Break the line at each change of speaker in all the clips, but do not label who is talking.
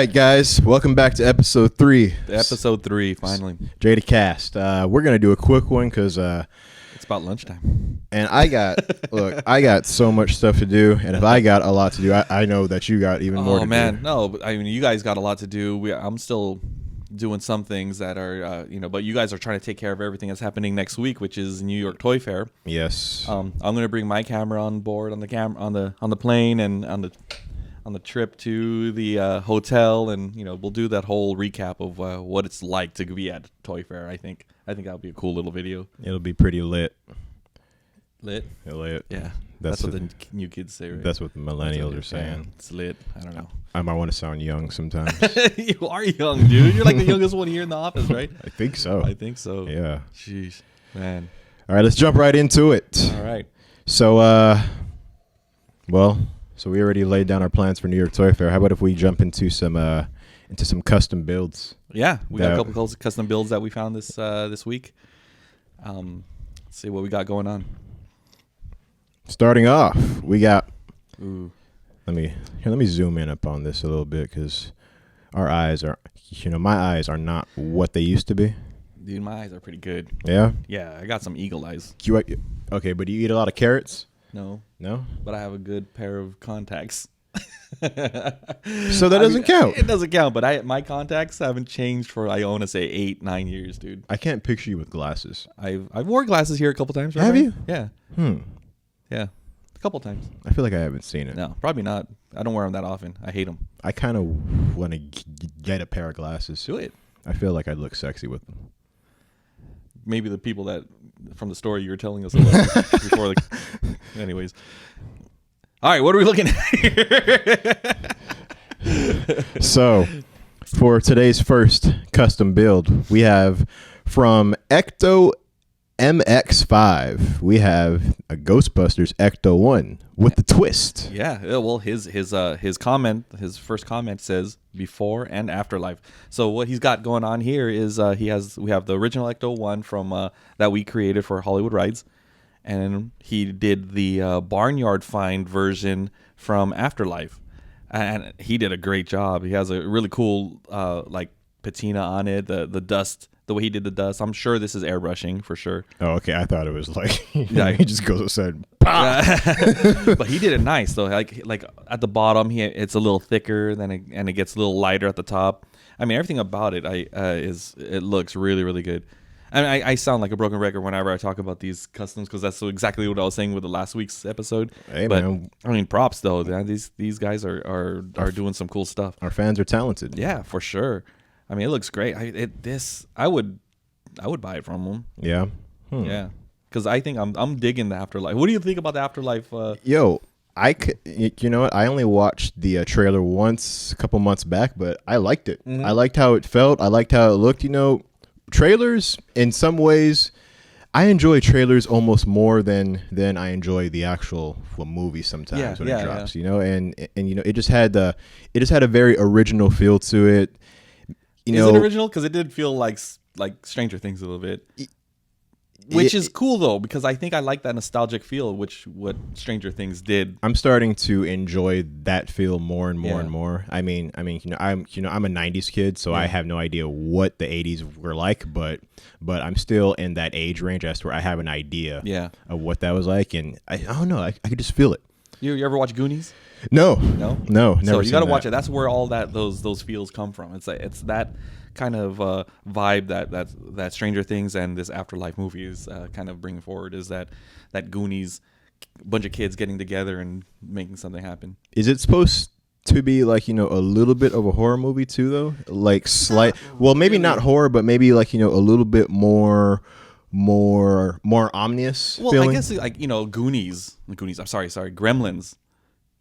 right, guys. Welcome back to episode 3.
Episode 3, finally.
Jadacast. We're gonna do a quick one because
it's about lunchtime.
And I got so much stuff to do, and if I got a lot to do, I know that you got even more to do. Oh
man, no, but I mean, you guys got a lot to do. I'm still doing some things that are, but you guys are trying to take care of everything that's happening next week, which is New York Toyfair.
Yes.
I'm gonna bring my camera on board on the plane and on the trip to the hotel, and we'll do that whole recap of what it's like to be at Toyfair. I think that'll be a cool little video.
It'll be pretty lit.
Lit? Yeah. That's what the new kids say, right?
That's what the millennials are saying.
Yeah, it's lit. I don't know.
I might want to sound young sometimes.
You are young, dude. You're like the youngest one here in the office, right?
I think so.
Yeah. Jeez, man.
All right, let's jump right into it.
All right.
So, so we already laid down our plans for New York Toyfair. How about if we jump into some custom builds?
Yeah, we got a couple of custom builds that we found this week. Let's see what we got going on.
Starting off, we got.
Ooh.
Let me zoom in upon this a little bit because our eyes are, my eyes are not what they used to be.
Dude, my eyes are pretty good.
Yeah.
Yeah, I got some eagle eyes.
Okay, but do you eat a lot of carrots?
No.
No?
But I have a good pair of contacts.
So that doesn't count.
It doesn't count, but my contacts haven't changed for, I want to say, 8-9 years, dude.
I can't picture you with glasses.
I've worn glasses here a couple times, right?
Have you?
Yeah. Yeah. A couple times.
I feel like I haven't seen it.
No, probably not. I don't wear them that often. I hate them.
I kind of want to get a pair of glasses.
Do it.
I feel like I'd look sexy with them.
Maybe the people that from the story you were telling us about before. Anyways. All right, what are we looking at here?
So, for today's first custom build, we have from Ecto MX5, we have a Ghostbusters Ecto 1 with the twist.
Yeah, well, his first comment says before and afterlife. So what he's got going on here is we have the original Ecto 1 from that we created for Hollywood Rides, and he did the Barnyard Find version from Afterlife, and he did a great job. He has a really cool patina on it, the dust. The way he did the dust, I'm sure this is airbrushing for sure.
Oh, okay. I thought it was like
yeah,
he just goes outside.
But he did it nice though. Like at the bottom, it's a little thicker, and it gets a little lighter at the top. I mean, everything about it, it looks really, really good. I mean, I sound like a broken record whenever I talk about these customs because that's exactly what I was saying with the last week's episode.
Hey,
but
man.
I mean, props though. These guys are doing some cool stuff.
Our fans are talented.
Yeah, for sure. I mean, it looks great. I would buy it from them.
Yeah.
Yeah. Because I think I'm digging the Afterlife. What do you think about the Afterlife?
Yo, you know what? I only watched the trailer once a couple months back, but I liked it.
Mm-hmm.
I liked how it felt. I liked how it looked. Trailers in some ways, I enjoy trailers almost more than I enjoy the actual movie sometimes when it drops.
Yeah.
And it just had a very original feel to it.
Is it original? Because it did feel like Stranger Things a little bit, which is cool though, because I think I like that nostalgic feel, what Stranger Things did. I'm
starting to enjoy that feel more and more and more. I mean, I'm a '90s kid, so I have no idea what the '80s were like, but I'm still in that age range as to where I have an idea of what that was like, and I don't know, I could just feel it.
You ever watch Goonies?
No, never.
So you got to watch it. That's where all those feels come from. It's that kind of vibe that Stranger Things and this Afterlife movie is kind of bringing forward. Is that Goonies, bunch of kids getting together and making something happen.
Is it supposed to be like a little bit of a horror movie too though? Like slight, well maybe not horror, but maybe like a little bit more ominous.
Well,
feeling?
I guess Goonies. I'm sorry, Gremlins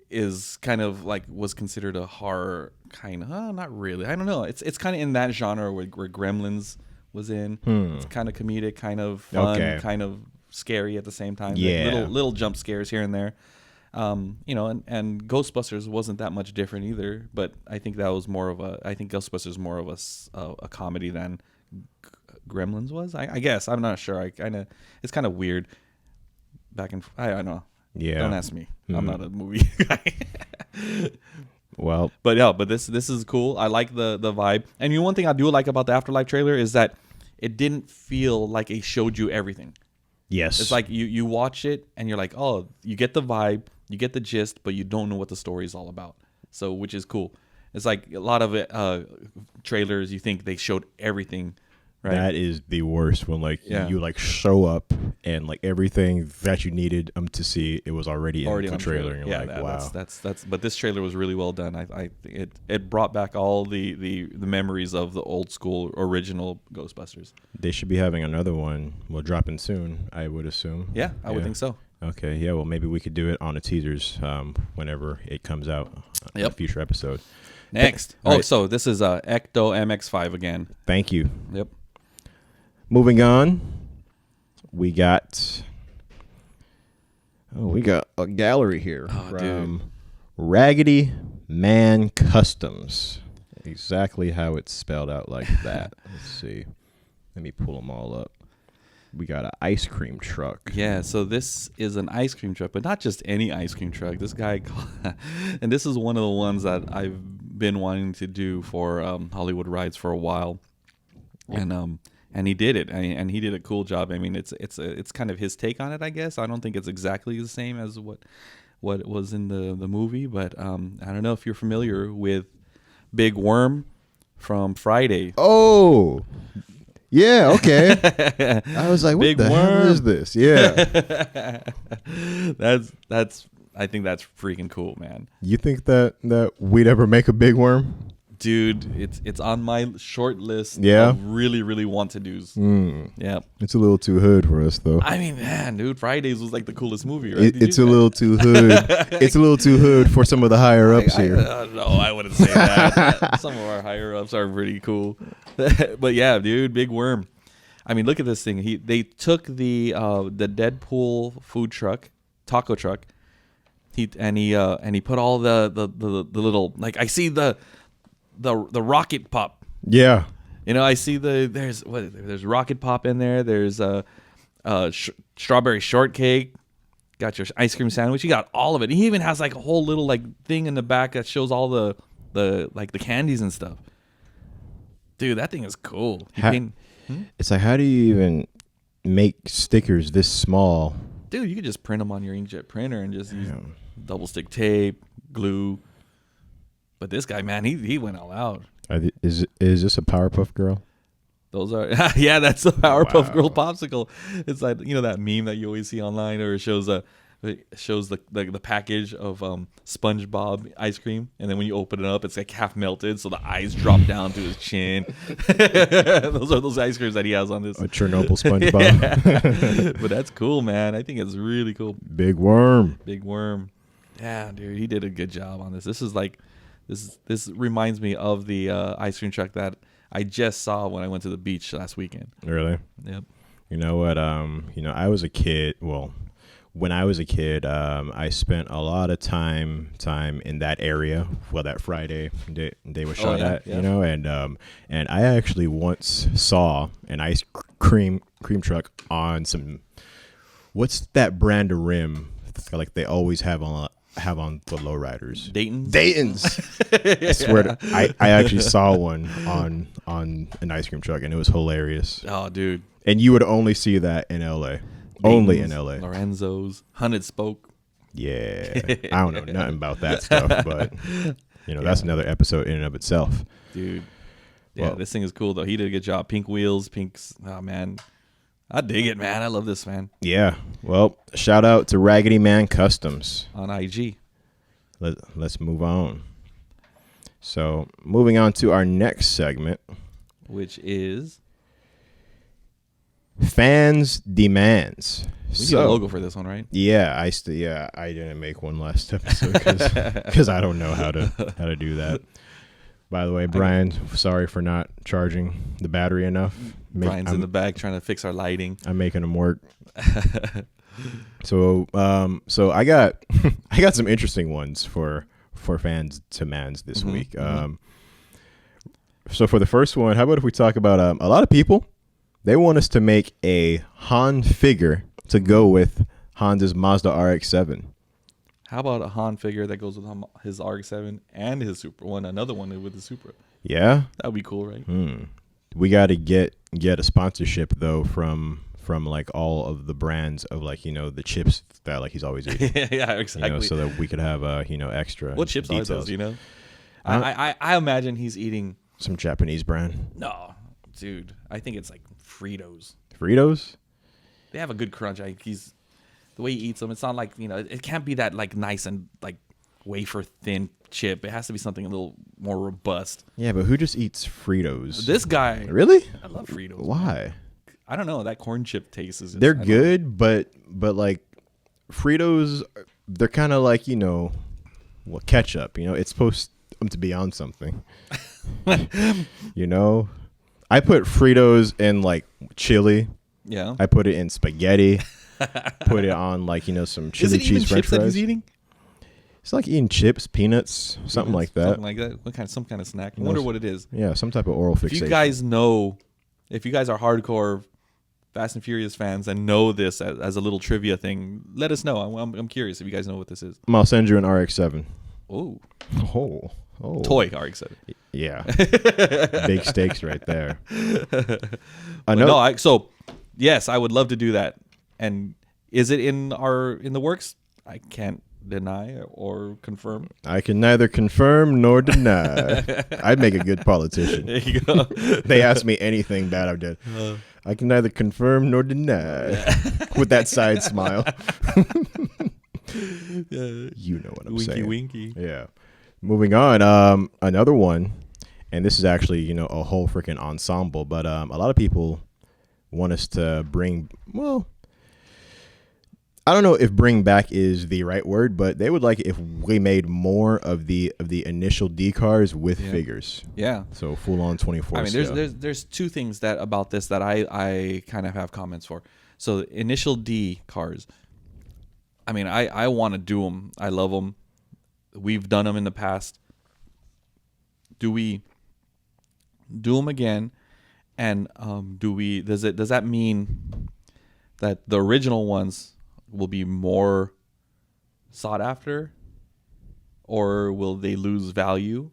is kind of was considered a horror kind of not really. I don't know. It's kind of in that genre where Gremlins was in. It's kind of comedic, kind of fun, kind of scary at the same time.
Yeah,
little jump scares here and there. And Ghostbusters wasn't that much different either. But I think that was more of Ghostbusters more of a comedy than Gremlins was. I guess I'm not sure. It's kind of weird. I don't know.
Yeah.
Don't ask me. I'm not a movie guy.
Well,
but this is cool. I like the vibe. And one thing I do like about the Afterlife trailer is that it didn't feel like it showed you everything.
yes.
It's like you watch it and you're like, oh, you get the vibe, you get the gist, but you don't know what the story is all about. So, which is cool. It's like a lot of trailers, you think they showed everything, right?
That is the worst when you like show up and like everything that you needed to see, it was already in the trailer. And you're like, wow.
That's but this trailer was really well done. It brought back all the memories of the old school original Ghostbusters.
They should be having another one. Well, dropping soon, I would assume.
Yeah, I would think so.
Okay, yeah. Well, maybe we could do it on the teasers whenever it comes out. In a future episode.
Next. So this is Ecto MX-5 again.
Thank you.
Yep.
Moving on, we got a gallery here from Raggedy Man Customs. Exactly how it's spelled out like that. Let's see. Let me pull them all up. We got an ice cream truck.
Yeah, so this is an ice cream truck, but not just any ice cream truck. This guy, and this is one of the ones that I've been wanting to do for Hollywood Rides for a while, and he did it, and he did a cool job. I mean, it's kind of his take on it, I guess. I don't think it's exactly the same as what was in the movie, but I don't know if you're familiar with Big Worm from Friday.
Oh. Yeah, okay. I was like, what
Big
the
Worm.
hell is this? Yeah.
that's I think that's freaking cool, man.
You think that we'd ever make a Big Worm?
Dude, it's on my short list
of
really, really want to do's. Yeah.
It's a little too hood for us, though.
I mean, man, dude, Fridays was like the coolest movie, right?
It's a little too hood. It's a little too hood for some of the higher ups here.
No, I wouldn't say that. Some of our higher ups are pretty cool. But yeah, dude, Big Worm. I mean, look at this thing. They took the Deadpool food truck, taco truck. He put all the little, like, I see the rocket pop.
Yeah.
You know, I see there's rocket pop in there. There's strawberry shortcake. Got your ice cream sandwich. You got all of it. He even has like a whole little like thing in the back that shows all the candies and stuff. Dude, that thing is cool.
It's like, how do you even make stickers this small?
Dude, you could just print them on your inkjet printer and just use double stick tape, glue. But this guy, man, he went all out.
Is this a Powerpuff Girl?
Those are yeah, that's a Powerpuff Girl popsicle. It's like, you know, that meme that you always see online, or it shows the package of SpongeBob ice cream, and then when you open it up, it's like half melted, so the eyes drop down to his chin. Those are those ice creams that he has on this.
A Chernobyl SpongeBob.
But that's cool, man. I think it's really cool.
Big Worm.
Big Worm. Yeah, dude, he did a good job on this. This is like, this reminds me of the ice cream truck that I just saw when I went to the beach last weekend.
Really?
Yep.
You know what? I was a kid. Well, when I was a kid, I spent a lot of time in that area. Well, that Friday they were shot at, you know, and I actually once saw an ice cream truck on some. What's that brand of rim? Like they always have on the lowriders. Dayton's. I swear I actually saw one on an ice cream truck, and it was hilarious.
Oh, dude.
And you would only see that in LA. Only in LA.
Lorenzo's, Hunted Spoke.
Yeah. I don't know nothing about that stuff, but that's another episode in and of itself.
Dude. Yeah, this thing is cool though. He did a good job. Pink wheels, oh man. I dig it, man. I love this, man.
Yeah. Well, shout out to Raggedy Man Customs
on IG.
Let's move on. So, moving on to our next segment,
which is
Fans Demands.
We need a logo for this one, right?
Yeah, I didn't make one last episode because I don't know how to do that. By the way, Brian, sorry for not charging the battery enough.
Brian's in the back trying to fix our lighting.
I'm making them work. So I got some interesting ones for fans demands this week. So for the first one, how about if we talk about a lot of people, they want us to make a Han figure to go with Honda's Mazda RX-7.
How about a Han figure that goes with his RX-7 and his Supra another one with the Supra?
Yeah,
that would be cool, right?
We got to get a sponsorship though from like all of the brands of like the chips that like he's always eating.
Yeah, exactly.
So that we could have extra.
What chips
details.
are those? I imagine he's eating
some Japanese brand.
No, dude, I think it's like Fritos.
Fritos?
They have a good crunch. He's the way he eats them. It's not like it can't be that like nice and like wafer thin chip. It has to be something a little more robust.
Yeah, but who just eats Fritos?
This guy.
Really?
I love Fritos.
Why?
Man. I don't know. That corn chip taste is.
They're good, but like Fritos, they're kind of like ketchup. It's supposed to be on something. I put Fritos in like chili.
Yeah.
I put it in spaghetti. Put it on like some chili cheese French fries. That he's eating? It's like eating chips, peanuts, something like that.
Something like that. Some kind of snack. I wonder what it is.
Yeah, some type of oral fixation.
If you guys know, if you guys are hardcore Fast and Furious fans and know this as a little trivia thing, let us know. I'm curious if you guys know what this is.
I'll send you an RX-7.
Oh.
Toy
RX-7.
Yeah. Big stakes right there.
So yes, I would love to do that. And is it in the works? I can't deny or confirm.
I can neither confirm nor deny. I'd make a good politician.
There you go.
They ask me anything bad I've done. I can neither confirm nor deny. With that side smile. You know what I'm saying.
Winky.
Yeah. Moving on. Another one, and this is actually a whole freaking ensemble, but a lot of people want us to bring, well, I don't know if bring back is the right word, but they would like it if we made more of the initial D cars with figures.
Yeah.
So full on 24.
I mean, there's two things about this that I kind of have comments for. So initial D cars. I mean, I want to do them. I love them. We've done them in the past. Do we do them again? And does that mean that the original ones will be more sought after, or will they lose value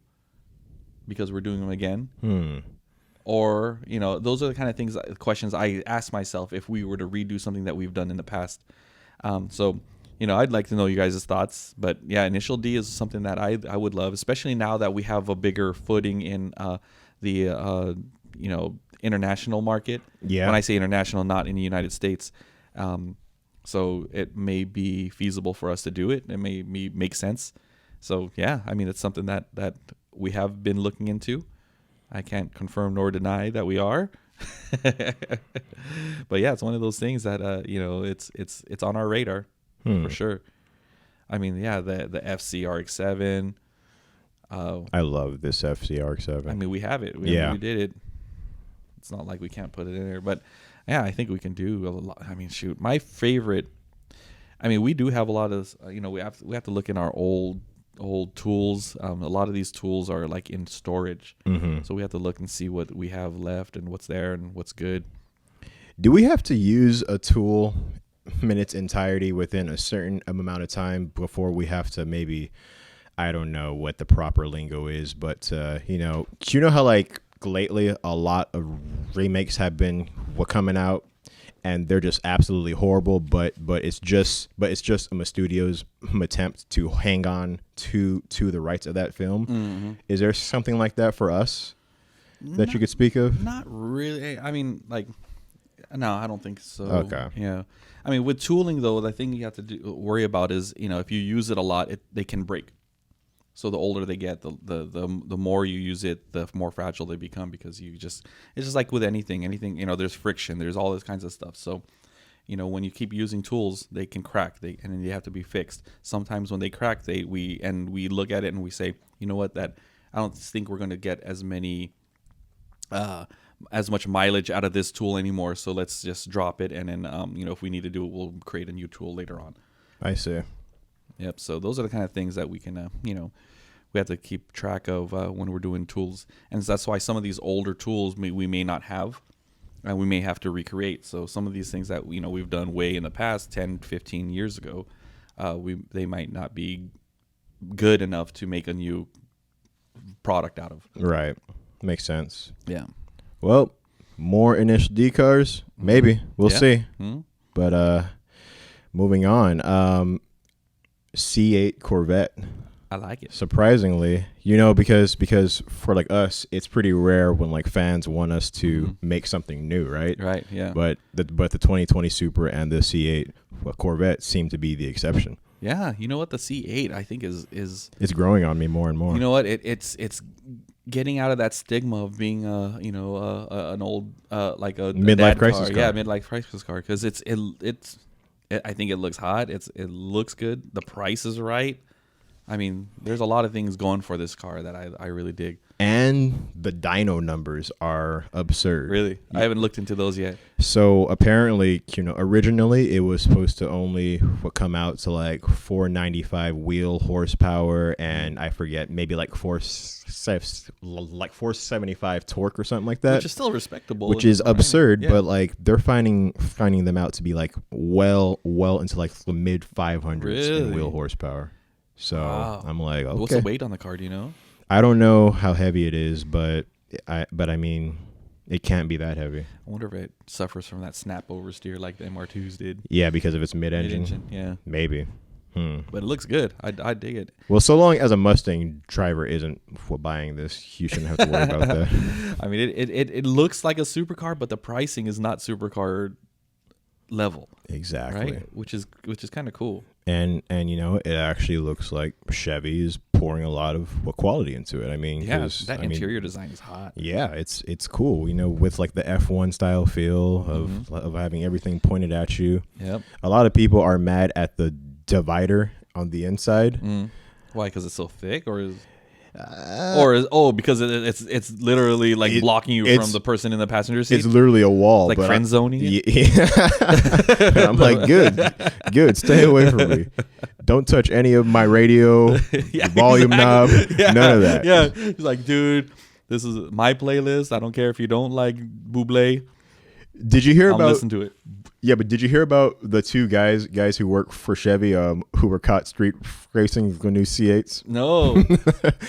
because we're doing them again? Or those are the kind of questions I ask myself if we were to redo something that we've done in the past. So I'd like to know you guys' thoughts. But yeah, initial D is something that I would love, especially now that we have a bigger footing in the international market.
Yeah.
When I say international, not in the United States. So it may be feasible for us to do it. It may make sense. So yeah, I mean, it's something that we have been looking into. I can't confirm nor deny that we are. But yeah, it's one of those things that it's on our radar for sure. I mean, yeah, the FC RX7.
I love this FC RX7.
I mean, we have it. We did it. It's not like we can't put it in there, but yeah, I think we can do a lot. I mean, shoot, my favorite. I mean, we do have a lot of. We have to look in our old tools. A lot of these tools are like in storage, so we have to look and see what we have left and what's there and what's good.
Do we have to use a tool in its entirety within a certain amount of time before we have to maybe? I don't know what the proper lingo is, but do you know how like lately a lot of remakes have been coming out and they're just absolutely horrible, but it's just a studio's attempt to hang on to the rights of that film. Is there something like that for us that you could speak of?
Not really. I mean, like, no, I don't think so.
Okay.
Yeah. I mean, with tooling though, the thing you have to worry about is if you use it a lot, they can break. So the older they get, the more you use it, the more fragile they become, because it's just like with anything, there's friction, there's all this kinds of stuff. So, when you keep using tools, they can crack, and then they have to be fixed. Sometimes when they crack, we look at it and we say, you know what, that I don't think we're going to get as much mileage out of this tool anymore. So let's just drop it. And then, if we need to do it, we'll create a new tool later on.
I see.
Yep. So those are the kind of things that we can, we have to keep track of when we're doing tools. And that's why some of these older tools we may not have, and we may have to recreate. So some of these things that, we've done way in the past, 10, 15 years ago, they might not be good enough to make a new product out of.
Right. Makes sense.
Yeah.
Well, more initial D cars, maybe. We'll see.
Mm-hmm.
But moving on, C8 Corvette.
I like it.
Surprisingly, because for like us, it's pretty rare when like fans want us to make something new, right?
Right. Yeah.
But the 2020 Supra and the C8 Corvette seem to be the exception.
Yeah. You know what? The C8 I think is
it's growing on me more and more.
You know what? It's getting out of that stigma of being an old like a
midlife crisis car.
Yeah, midlife crisis car, because I think it looks hot. It looks good. The price is right. I mean, there's a lot of things going for this car that I really dig.
And the dyno numbers are absurd.
Really? I haven't looked into those yet.
So apparently, originally it was supposed to only come out to like 495 wheel horsepower, and I forget, maybe like 475 torque or something like that.
Which is still respectable.
Which is absurd,
yeah.
but like they're finding them out to be like well into like the mid 500s in wheel horsepower. So wow. I'm like, okay.
What's the weight on the car? Do you know?
I don't know how heavy it is, but I mean, it can't be that heavy.
I wonder if it suffers from that snap oversteer like the MR2s did.
Yeah, because of its mid-engine.
Yeah,
maybe.
But it looks good. I dig it.
Well, so long as a Mustang driver isn't buying this, you shouldn't have to worry about that.
I mean, it looks like a supercar, but the pricing is not supercar level.
Exactly.
Right? Which is kind of cool.
And it actually looks like Chevy is pouring a lot of quality into it. I mean,
yeah, that interior design is hot.
Yeah, it's cool. With like the F1 style feel of having everything pointed at you.
Yep.
A lot of people are mad at the divider on the inside.
Why? Because it's so thick, because it's literally like blocking you from the person in the passenger seat.
It's literally a wall,
like friend zoning.
Yeah. I'm like, good, stay away from me. Don't touch any of my radio, volume knob, none of that.
Yeah, he's like, dude, this is my playlist. I don't care if you don't like Bublé.
Did you hear
I'll
about?
Listen to it.
Yeah, but did you hear about the two guys who work for Chevy who were caught street racing the new C8s?
No,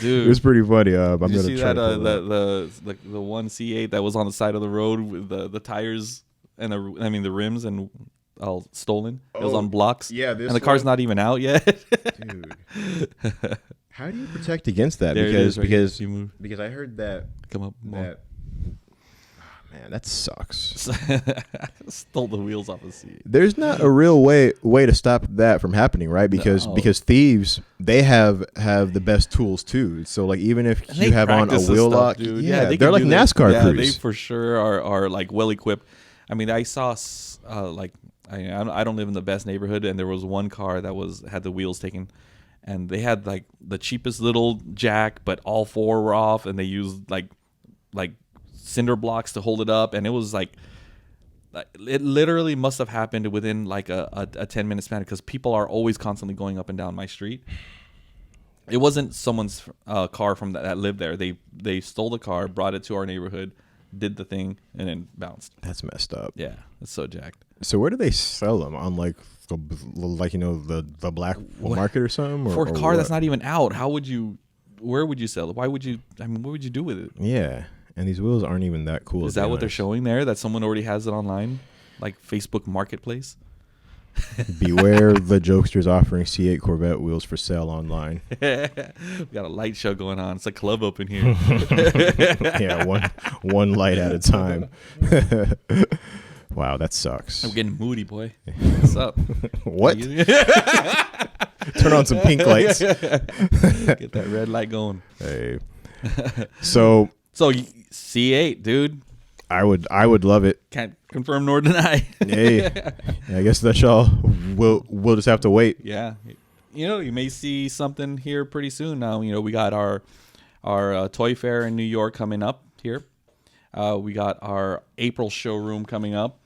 dude,
it was pretty funny.
Did you see that the one C8 that was on the side of the road with the tires and the rims and all stolen? It was on blocks.
Yeah,
and the car's not even out yet.
Dude, how do you protect against that?
There
because
I
heard that
come up more.
Man, that sucks.
Stole the wheels off the seat.
There's not a real way to stop that from happening, right? Because thieves, they have the best tools too. So like even if you have on a wheel lock,
dude.
They're like NASCAR crews.
They for sure are like well equipped. I mean, I saw I don't live in the best neighborhood, and there was one car that had the wheels taken, and they had like the cheapest little jack, but all four were off, and they used like cinder blocks to hold it up, and it was like it literally must have happened within like a 10-minute span, because people are always constantly going up and down my street. It wasn't someone's car from that lived there. They stole the car, brought it to our neighborhood, did the thing, and then bounced.
That's messed up.
Yeah, it's so jacked.
So where do they sell them? On like the black market or something?
For a car that's not even out, where would you sell it? Why would you? I mean, what would you do with it?
Yeah. And these wheels aren't even that cool.
Is that what they're showing there? That someone already has it online? Like Facebook Marketplace?
Beware the jokesters offering C8 Corvette wheels for sale online.
We got a light show going on. It's a club up in here.
Yeah, one light at a time. Wow, that sucks.
I'm getting moody, boy. What's up?
What? Turn on some pink lights.
Get that red light going.
Hey. So
C8, dude.
I would love it.
Can't confirm nor deny.
Hey, I guess that's all. We'll just have to wait.
Yeah, you may see something here pretty soon. Now, we got our Toyfair in New York coming up here. We got our April showroom coming up.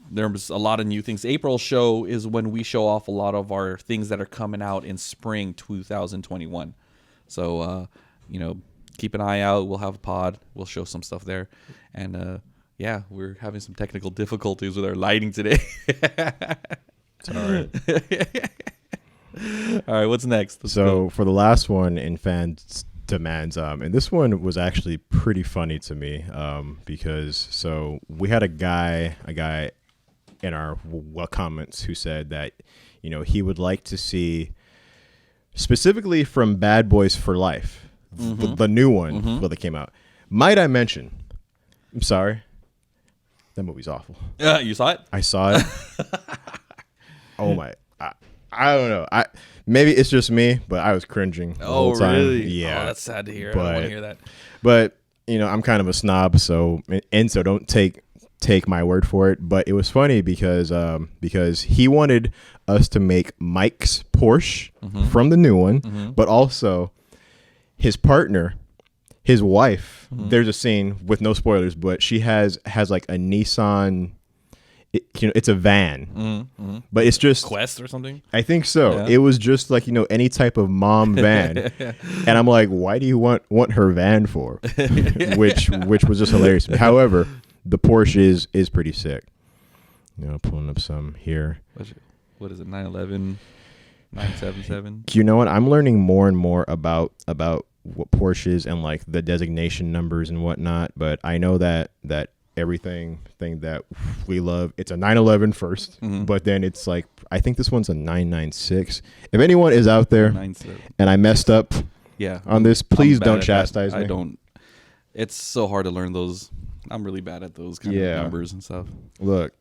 There's a lot of new things. April show is when we show off a lot of our things that are coming out in spring 2021. So keep an eye out. We'll have a pod. We'll show some stuff there. And we're having some technical difficulties with our lighting today.
It's all right.
All right, what's next? Let's
So
go.
for the last one in fans demands, and this one was actually pretty funny to me, because so we had a guy in our comments who said that, you know, he would like to see, specifically from Bad Boys for Life, the new one that came out. Might I mention? I'm sorry, that movie's awful.
You saw it?
I saw it. Oh my. I don't know. Maybe it's just me, but I was cringing the whole time.
Really?
Yeah.
Oh, that's sad to hear. I don't want to hear that.
But you know, I'm kind of a snob, so don't take my word for it. But it was funny because he wanted us to make Mike's Porsche from the new one, but also his partner, his wife. There's a scene with no spoilers, but she has like a Nissan. It's a van, but it's just
Quest or something.
I think so.
Yeah.
It was just like, you know, any type of mom van, and I'm like, why do you want her van for? which was just hilarious to me. However, the Porsche is pretty sick. You know, pulling up some here.
What is it? 911, 977.
You know what? I'm learning more and more about what Porsche is and like the designation numbers and whatnot. But I know that everything that we love, it's a 911 first, but then it's like, I think this one's a 996. If anyone is out there
97.
and I messed up on this, please
I'm bad
don't
at
chastise
that.
me.
I don't. It's so hard to learn those. I'm really bad at those kind of numbers and stuff.
Look,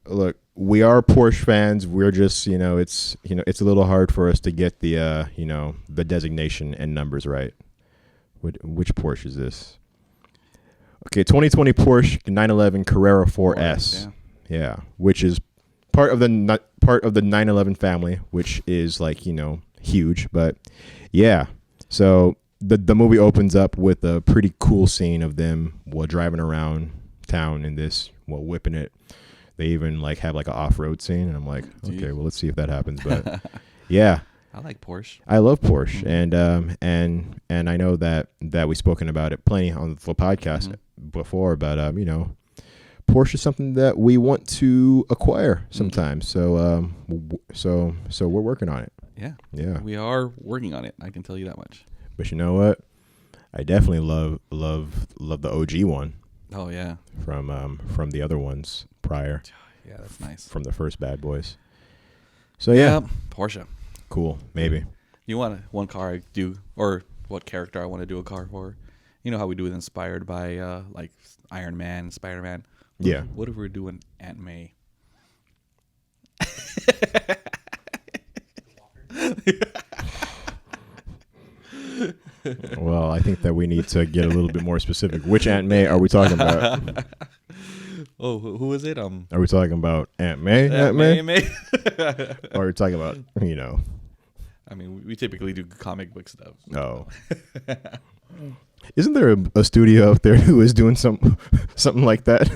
we are Porsche fans. We're just, it's a little hard for us to get the the designation and numbers right. Which Porsche is this? Okay, 2020 Porsche 911 Carrera 4S. Yeah, which is part of the 911 family, which is like, huge. But yeah, so the movie opens up with a pretty cool scene of them while driving around town in this, whipping it. They even like have like an off-road scene, and I'm like, okay, well, let's see if that happens. But yeah.
I like Porsche.
I love Porsche, and I know that we've spoken about it plenty on the podcast before, but Porsche is something that we want to acquire sometimes. So so we're working on it. Yeah,
we are working on it. I can tell you that much.
But you know what? I definitely love the OG one.
Oh yeah,
from the other ones prior.
Yeah, that's nice.
From the first Bad Boys. So yeah,
Porsche.
Cool, maybe.
You want one car I do, or what character I want to do a car for? You know how we do it inspired by like Iron Man, Spider-Man.
Yeah.
What if we're doing Aunt May?
Well, I think that we need to get a little bit more specific. Which Aunt May are we talking about?
Oh, who is it?
Are we talking about Aunt May?
Aunt May?
Or are we talking about,
I mean, we typically do comic book stuff.
Oh. Isn't there a studio out there who is doing something like that?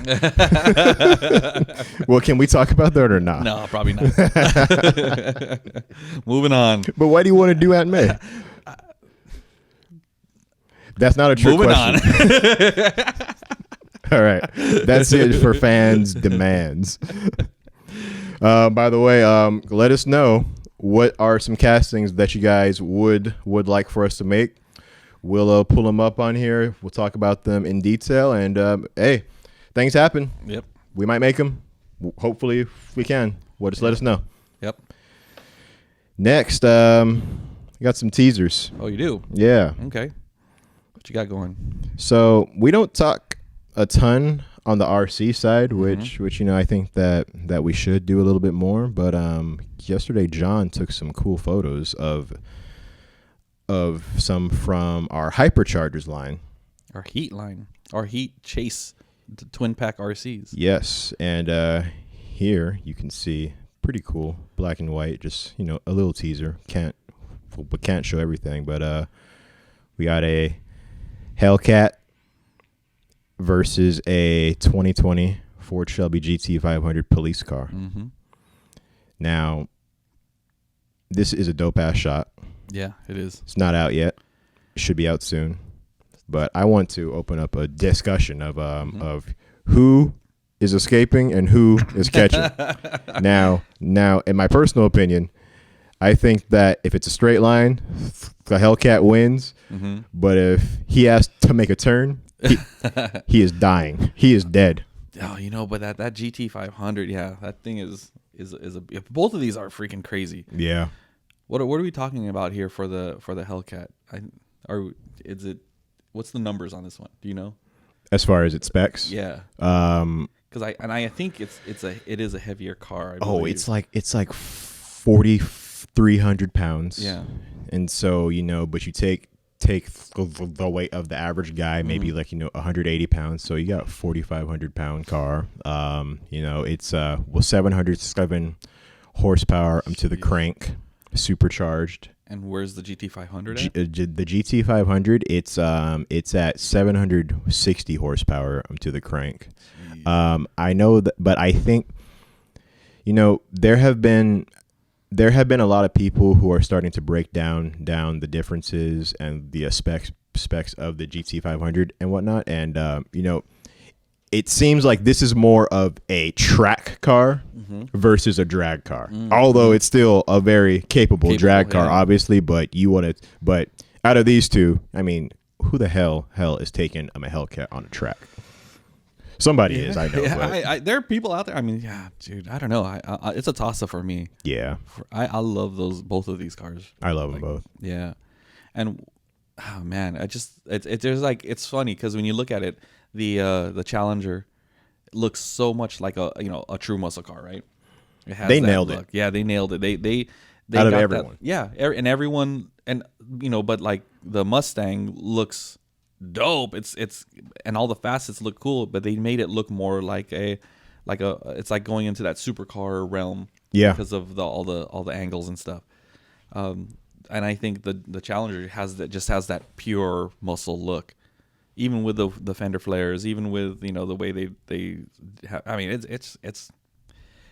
Well, can we talk about that or not?
No, probably not. Moving on.
But why do you want to do Aunt May? That's not a trick question. All right. That's it for fans' demands. By the way, let us know what are some castings that you guys would like for us to make. We'll pull them up on here. We'll talk about them in detail. And, hey, things happen.
Yep.
We might make them. Hopefully, if we can. Just let us know.
Yep.
Next, I got some teasers.
Oh, you do?
Yeah.
Okay. What you got going?
So we don't talk a ton on the RC side, which I think that we should do a little bit more. But yesterday, John took some cool photos of some from our Hyperchargers line,
Our Heat line, our Heat Chase, the twin pack RCs.
Yes, and here you can see pretty cool black and white. Just a little teaser. Can't show everything, but we got a Hellcat versus a 2020 Ford Shelby GT500 police car. Now, this is a dope-ass shot.
Yeah, it is.
It's not out yet. It should be out soon. But I want to open up a discussion of who is escaping and who is catching. Now, in my personal opinion, I think that if it's a straight line, the Hellcat wins. Mm-hmm. But if he has to make a turn, he is dying. He is dead.
Oh, but that GT 500, yeah, that thing is both of these are freaking crazy.
Yeah.
What are we talking about here for the Hellcat? What's the numbers on this one? Do you know?
As far as its specs?
Yeah. Because I think it is a heavier car.
It's like 4,300 pounds.
Yeah.
And so but you take the weight of the average guy, maybe 180 pounds. So you got a 4,500 pound car. It's 707 horsepower to the crank, supercharged.
And where's the GT500 at?
The GT500, it's at 760 horsepower to the crank. I know that, but I think there have been a lot of people who are starting to break down the differences and the specs of the GT500 and whatnot. And it seems like this is more of a track car versus a drag car. Mm-hmm. Although it's still a very capable drag car, obviously. But out of these two, I mean, who the hell is taking a Hellcat on a track? Somebody is, I know.
Yeah, there are people out there. I mean, yeah, dude, I don't know. It's a toss-up for me.
Yeah.
I love both of these cars.
I love them both.
Yeah. And, oh, man, it's funny because when you look at it, the Challenger looks so much like a true muscle car, right?
They nailed it.
Yeah, they nailed it. They
out of everyone.
And everyone, and but like the Mustang looks dope. It's and all the facets look cool, but they made it look more like it's like going into that supercar realm.
Yeah,
because of all the angles and stuff. And I think the Challenger has that pure muscle look. Even with the fender flares, even with the way they I mean,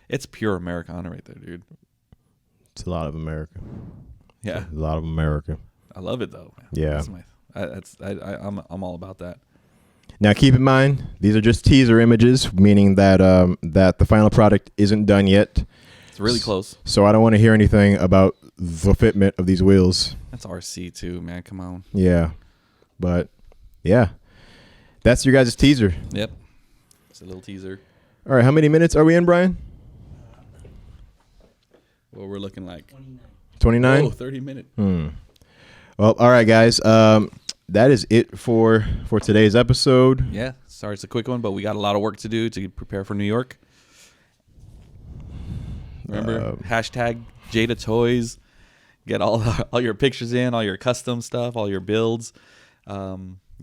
it's pure Americana right there, dude.
It's a lot of America.
Yeah,
a lot of America.
I love it though.
Yeah,
I'm all about that.
Now, keep in mind, these are just teaser images, meaning that that the final product isn't done yet.
It's really close.
So I don't want to hear anything about the fitment of these wheels.
That's RC too, man. Come on.
Yeah, but. Yeah, that's your guys' teaser.
Yep, it's a little teaser.
All right, how many minutes are we in, Brian?
Well, we're looking like
29.
Oh, 30 minutes.
Well, all right, guys. That is it for today's episode.
Yeah, sorry it's a quick one, but we got a lot of work to do to prepare for New York. Remember, hashtag Jada Toys. Get all your pictures in, all your custom stuff, all your builds.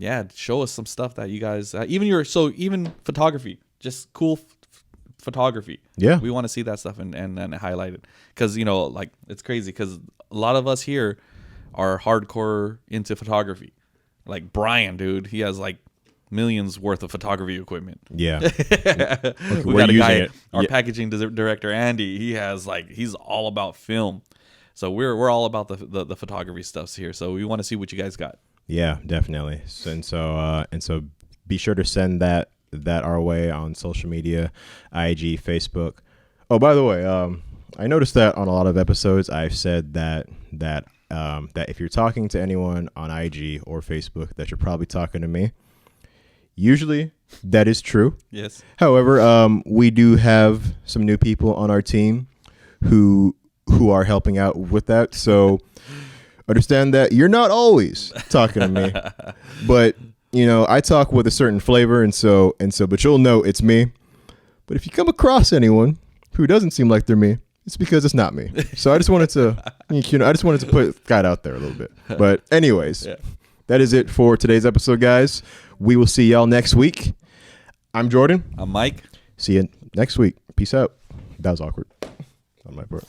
Yeah, show us some stuff that you guys even photography, just cool photography.
Yeah,
we want to see that stuff and highlight it because like it's crazy because a lot of us here are hardcore into photography. Like Brian, dude, he has like millions worth of photography equipment.
Yeah,
we got a guy, our packaging director Andy. He's all about film. So we're all about the photography stuffs here. So we want to see what you guys got.
Yeah, definitely. And so be sure to send that our way on social media, IG, Facebook. Oh, by the way, I noticed that on a lot of episodes I've said that if you're talking to anyone on IG or Facebook, that you're probably talking to me. Usually that is true.
Yes.
However, we do have some new people on our team who are helping out with that. So understand that you're not always talking to me, but I talk with a certain flavor, and so, but you'll know it's me. But if you come across anyone who doesn't seem like they're me, it's because it's not me. So I just wanted to, put that out there a little bit. But anyways, That is it for today's episode, guys. We will see y'all next week. I'm Jordan.
I'm Mike.
See you next week. Peace out. That was awkward on my part.